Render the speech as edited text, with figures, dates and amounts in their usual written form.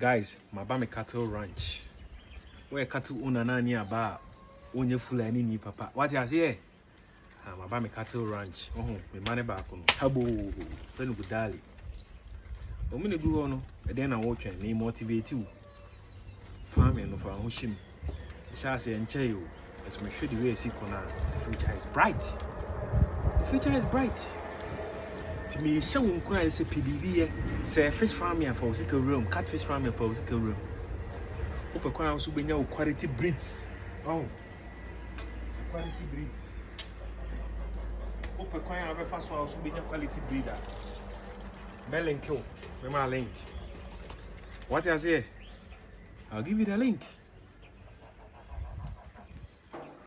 Guys, Mabame Cattle Ranch. Where cattle owner nani about onye fulani ni papa. What you say? Mabame Cattle Ranch. Oh, me money back on. Habo, friend Gudali. Omini go on, and then I watch and me motivate you. Farming of our Hushim. Shall say and chayo. As me show the way I see corner. The future is bright. The future is bright. To me, show cry say PBB, say fish farming for physical room, catfish farming for physical room. Open cry also be now quality breeds. Oh, quality breeds. Open cry have first also be now quality breeder. Melon kill, my link. What I say? I'll give you the link.